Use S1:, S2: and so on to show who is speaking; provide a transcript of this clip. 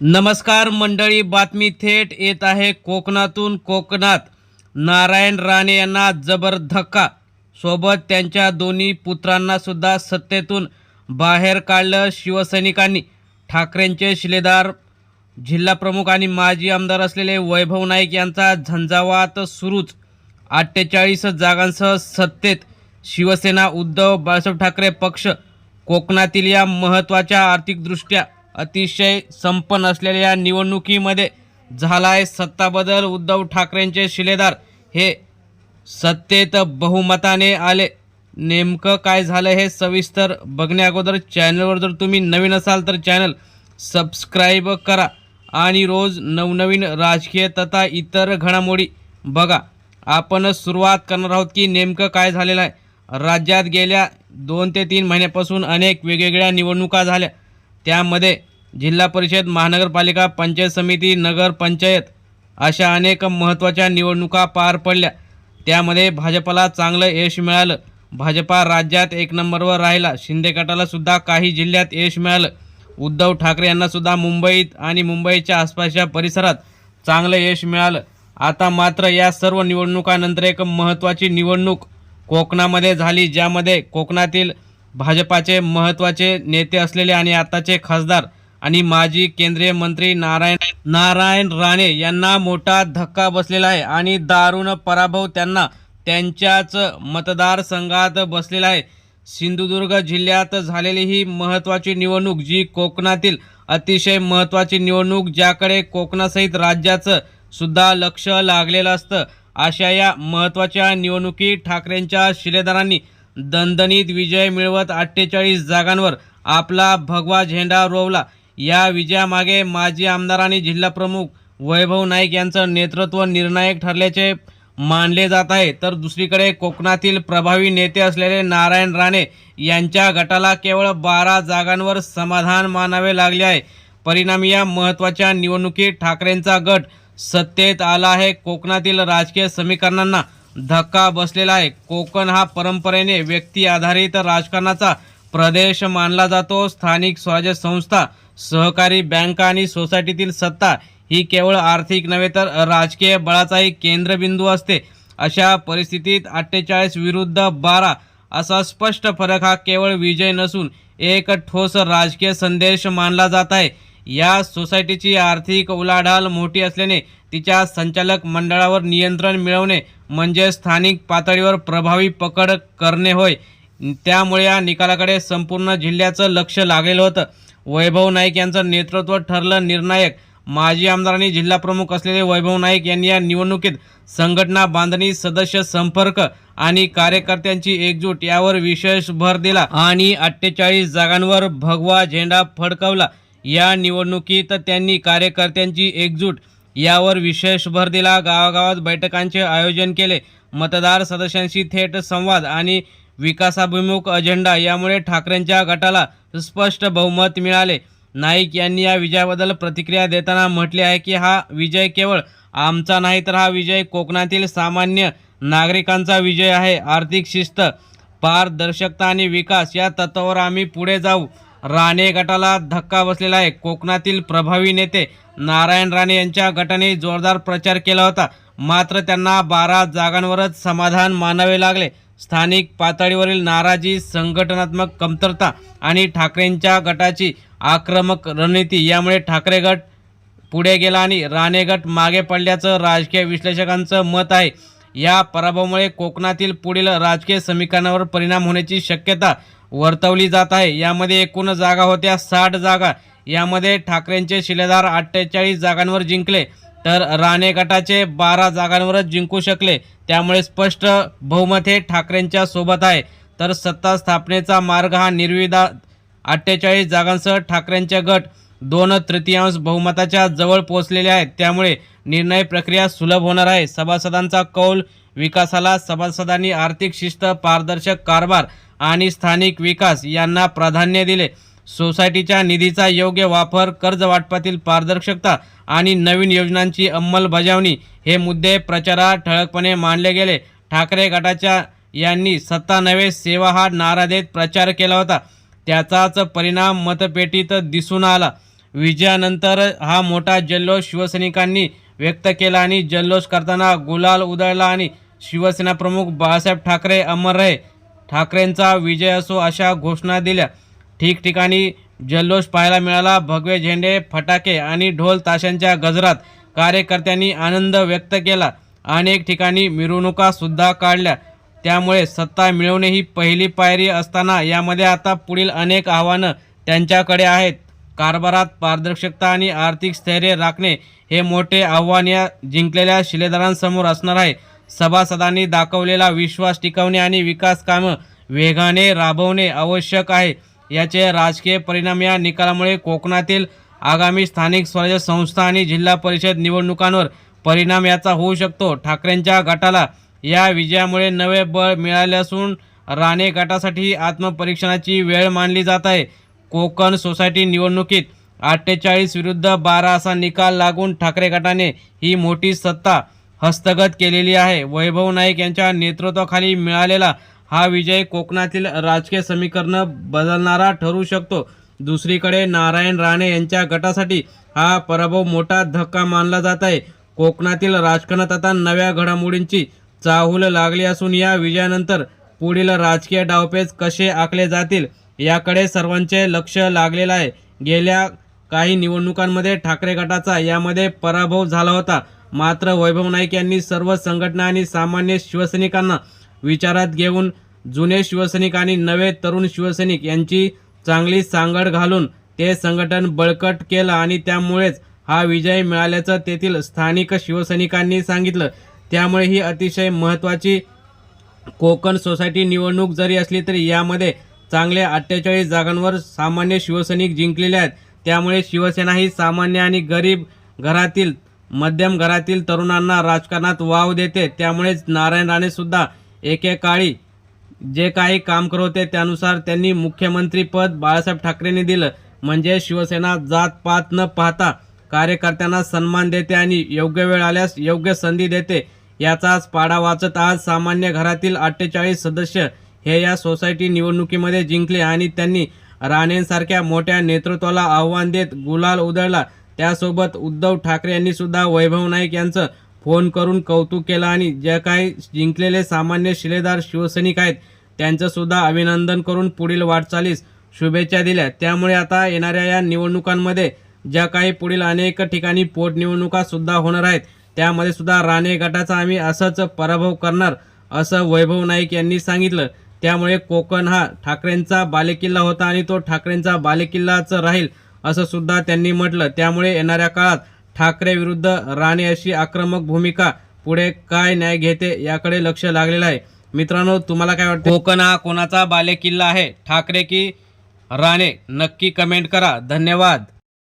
S1: नमस्कार मंडळी, बातमी थेट येत आहे कोकणातून। कोकणात नारायण राणे यांना जबर धक्का, सोबत त्यांच्या दोन्ही पुत्रांना सुद्धा सत्तेतून बाहेर काढलं शिवसैनिकांनी। ठाकरेंचे शिलेदार, जिल्हाप्रमुख आणि माजी आमदार असलेले वैभव नाईक यांचा झंझावात सुरूच। 48 जागांसह सत्तेत शिवसेना उद्धव बाळासाहेब ठाकरे पक्ष कोकणातील या महत्त्वाच्या, आर्थिकदृष्ट्या अतिशय संपन्न असलेल्या निवडणुकीमध्ये झालाय सत्ता बदल। उद्धव ठाकरेंचे शिलेदार हे सत्तेत बहुमताने आले। नेमकं काय झालं हे सविस्तर बघण्याअगोदर चॅनलवर जर तुम्ही नवीन असाल तर चॅनल सबस्क्राईब करा आणि रोज नवनवीन राजकीय तथा इतर घडामोडी बघा। आपण सुरुवात करणार आहोत की नेमकं काय झालेलं आहे। राज्यात गेल्या 2 ते 3 महिन्यापासून अनेक वेगवेगळ्या निवडणुका झाल्या। त्यामध्ये जिल्हा परिषद, महानगरपालिका, पंचायत समिती, नगर पंचायत अशा अनेक महत्त्वाच्या निवडणुका पार पडल्या। त्यामध्ये भाजपला चांगलं यश मिळालं। भाजपा राज्यात 1 नंबरवर राहिला। शिंदे गटाला सुद्धा काही जिल्ह्यात यश मिळालं। उद्धव ठाकरे यांना सुद्धा मुंबईत आणि मुंबईच्या आसपासच्या परिसरात चांगलं यश मिळालं। आता मात्र या सर्व निवडणुकांनंतर एक महत्त्वाची निवडणूक कोकणामध्ये झाली, ज्यामध्ये कोकणातील भाजपाचे महत्त्वाचे नेते असलेले आणि आताचे खासदार आणि माजी केंद्रीय मंत्री नारायण राणे यांना मोठा धक्का बसलेला आहे आणि दारुण पराभव त्यांना त्यांच्याच मतदारसंघात बसलेला आहे। सिंधुदुर्ग जिल्ह्यात झालेली ही महत्त्वाची निवडणूक, जी कोकणातील अतिशय महत्त्वाची निवडणूक, ज्याकडे कोकणासहित राज्याचं सुद्धा लक्ष लागलेलं असतं, अशा या महत्त्वाच्या निवडणुकीत ठाकरेंच्या शिलेदारांनी दणदणीत विजय मिळवत 48 जागांवर आपला भगवा झेंडा रोवला। या विजयामागे माजी आमदार आणि जिल्हाप्रमुख वैभव नाईक यांचं नेतृत्व निर्णायक ठरल्याचे मानले जात आहे। तर दुसरीकडे कोकणातील प्रभावी नेते असलेले नारायण राणे यांच्या गटाला केवळ 12 जागांवर समाधान मानावे लागले आहे। परिणामी या महत्त्वाच्या निवडणुकीत ठाकरेंचा गट सत्तेत आला आहे। कोकणातील राजकीय समीकरणांना धक्का बसलेला आहे। कोकण हा परंपरेने व्यक्ती आधारित राजकारणाचा प्रदेश मानला जातो। स्थानिक स्वराज्य संस्था, सहकारी बँका आणि सोसायटीतील सत्ता ही केवळ आर्थिक नव्हे तर राजकीय बळाचाही केंद्रबिंदू असते। अशा परिस्थितीत 48 विरुद्ध 12 असा स्पष्ट फरक हा केवळ विजय नसून एक ठोस राजकीय संदेश मानला जात आहे। या सोसायटीची आर्थिक उलाढाल मोठी असल्याने तिच्या संचालक मंडळावर नियंत्रण मिळवणे म्हणजे स्थानिक पातळीवर प्रभावी पकड करणे होय। त्यामुळे या निकालाकडे संपूर्ण जिल्ह्याचं लक्ष लागलेलं होतं। वैभव नाईक यांचं नेतृत्व ठरलं निर्णायक। माजी आमदार आणि जिल्हाप्रमुख असलेले वैभव नाईक यांनी या निवडणुकीत संघटना बांधणी, सदस्य संपर्क आणि कार्यकर्त्यांची एकजूट यावर विशेष भर दिला आणि 48 जागांवर भगवा झेंडा फडकवला। या निवडणुकीत त्यांनी कार्यकर्त्यांची एकजूट यावर विशेष भर दिला। गावागावात बैठकांचे आयोजन केले। मतदार सदस्यांशी थेट संवाद आणि विकासाभिमुख अजेंडा यामुळे ठाकरेंच्या गटाला स्पष्ट बहुमत मिळाले। नाईक यांनी या विजयाबद्दल प्रतिक्रिया देताना म्हटले आहे की हा विजय केवळ आमचा नाही तर हा विजय कोकणातील सामान्य नागरिकांचा विजय आहे। आर्थिक शिस्त, पारदर्शकता आणि विकास या तत्त्वावर आम्ही पुढे जाऊ। राणे गटाला धक्का बसलेला आहे। कोकणातील प्रभावी नेते नारायण राणे यांच्या गटाने जोरदार प्रचार केला होता, मात्र त्यांना 12 जागांवरच समाधान मानावे लागले। स्थानिक पातळीवरील नाराजी, संघटनात्मक कमतरता आणि ठाकरेंच्या गटाची आक्रमक रणनीती यामुळे ठाकरे गट पुढे गेला आणि राणे गट मागे पडल्याचं राजकीय विश्लेषकांचं मत आहे। या पराभवामुळे कोकणातील पुढील राजकीय समीकरणावर परिणाम होण्याची शक्यता वर्तवली जात आहे। यामध्ये एकूण जागा होत्या 60 जागा, यामध्ये ठाकरेंचे शिलेदार 48 जागांवर जिंकले तर राणे गटाचे 12 जागांवरच जिंकू शकले। त्यामुळे स्पष्ट बहुमत हे ठाकरेंच्या सोबत आहे। तर सत्ता स्थापनेचा मार्ग हा निर्विवाद 48 जागांसह ठाकरेंचे गट 2/3 बहुमताच्या जवळ पोहोचलेले आहेत। त्यामुळे निर्णय प्रक्रिया सुलभ होणार आहे। सभासदांचा कौल, विकासाला सभासदांनी आर्थिक शिस्त, पारदर्शक कारभार आणि स्थानिक विकास यांना प्राधान्य दिले। सोसायटीच्या निधीचा योग्य वापर, कर्ज वाटपातील पारदर्शकता आणि नवीन योजनांची अंमलबजावणी हे मुद्दे प्रचारात ठळकपणे मांडले गेले। ठाकरे गटाच्या यांनी सत्ता नव्हे सेवा हा नारा देत प्रचार केला होता। त्याचाच परिणाम मतपेटीत दिसून आला। विजयानंतर हा मोठा जल्लोष शिवसैनिकांनी व्यक्त केला आणि जल्लोष करताना गुलाल उधळला आणि शिवसेना प्रमुख बाळासाहेब ठाकरे अमर रहे, ठाकरेंचा विजय असो अशा घोषणा दिल्या. ठिकठिकाणी जल्लोष पाहायला मिळाला. भगवे झेंडे, फटाके आणि ढोल ताशांच्या गजरात कार्यकर्त्यांनी आनंद व्यक्त केला. अनेक ठिकाणी मिरवणुका सुद्धा काढल्या. त्यामुळे सत्ता मिळवणे ही पहिली पायरी असताना यामध्ये आता पुढील अनेक आव्हानं त्यांच्याकडे आहेत. कारभारात पारदर्शकता आणि आर्थिक स्थैर्य राखणे हे मोठे आव्हान या जिंकलेल्या शिलेदारांसमोर असणार आहे. सभासदांनी दाखवलेला विश्वास टिकवणे आणि विकास कामं वेगाने राबवणे आवश्यक आहे. याचे राजकीय परिणाम या निकालामुळे कोकणातील आगामी स्थानिक स्वराज्य संस्था आणि जिल्हा परिषद निवडणुकांवर परिणाम याचा होऊ शकतो. ठाकरेंच्या गटाला या विजयामुळे नवे बळ मिळाले असून राणे गटासाठी आत्मपरीक्षणाची वेळ मानली जात आहे. कोकण सोसायटी निवडणुकीत 48 विरुद्ध 12 असा निकाल लागून ठाकरे गटाने ही मोठी सत्ता हस्तगत केलेली आहे. वैभव नाईक यांच्या नेतृत्वाखाली मिळालेला हा विजय कोकणातील राजकीय समीकरण बदलणारा ठरू शकतो. दुसरीकडे नारायण राणे यांच्या गटासाठी हा पराभव मोठा धक्का मानला जात आहे. कोकणातील राजकारणात आता नव्या घडामोडींची चाहूल लागली असून या विजयानंतर पुढील राजकीय डावपेच कसे आखले जातील याकडे सर्वांचे लक्ष लागलेलं आहे. गेल्या काही निवडणुकांमध्ये ठाकरे गटाचा यामध्ये पराभव झाला होता. मात्र वैभव नाईक यांनी सर्व संघटना आणि सामान्य शिवसैनिकांना विचारात घेऊन जुने शिवसैनिक आणि नवे तरुण शिवसैनिक यांची चांगली सांगड घालून ते संघटन बळकट केलं आणि त्यामुळेच हा विजय मिळाल्याचं तेथील स्थानिक शिवसैनिकांनी सांगितलं. त्यामुळे ही अतिशय महत्त्वाची कोकण सोसायटी निवडणूक जरी असली तरी यामध्ये चांगले 48 जागांवर सामान्य शिवसैनिक जिंकलेले आहेत. त्यामुळे शिवसेना ही सामान्य आणि गरीब घरातील मध्यम घरातील तरुणांना राजकारणात वाव देते. त्यामुळेच नारायण राणे सुद्धा एकेकाळी जे काही काम करत होते त्यानुसार त्यांनी मुख्यमंत्रीपद बाळासाहेब ठाकरेंनी दिलं. म्हणजे शिवसेना जात-पात न पाहता कार्यकर्त्यांना सन्मान देते आणि योग्य वेळ आल्यास योग्य संधी देते. याचाच पाडा वाचत आज सामान्य घरातील 48 सदस्य हे या सोसायटी निवडणुकीमध्ये जिंकले आणि त्यांनी राणेंसारख्या मोठ्या नेतृत्वाला आव्हान देत गुलाल उधळला. त्यासोबत उद्धव ठाकरे यांनी सुद्धा वैभव नाईक यांचं फोन करून कौतुक केलं आणि जे काही जिंकलेले सामान्य शिलेदार शिवसैनिक आहेत त्यांचं सुद्धा अभिनंदन करून पुढील वाटचालीस शुभेच्छा दिल्या. त्यामुळे आता येणाऱ्या या निवडणुकांमध्ये ज्या काही पुढील अनेक ठिकाणी पोटनिवडणुका सुद्धा होणार आहेत त्यामध्ये सुद्धा राणे गटाचा आम्ही असंच पराभव करणार असं वैभव नाईक यांनी सांगितलं. त्यामुळे कोकण हा ठाकरेंचा बालेकिल्ला होता आणि तो ठाकरेंचा बालेकिल्लाच राहील असं सुद्धा त्यांनी म्हटलं. त्यामुळे येणाऱ्या काळात ठाकरे विरुद्ध राणे अशी आक्रमक भूमिका पुढे काय न्याय घेते याकडे लक्ष लागलेलं आहे. मित्रांनो, तुम्हाला काय वाटतं? कोकण हा कोणाचा बालेकिल्ला आहे, ठाकरे की राणे? नक्की कमेंट करा. धन्यवाद.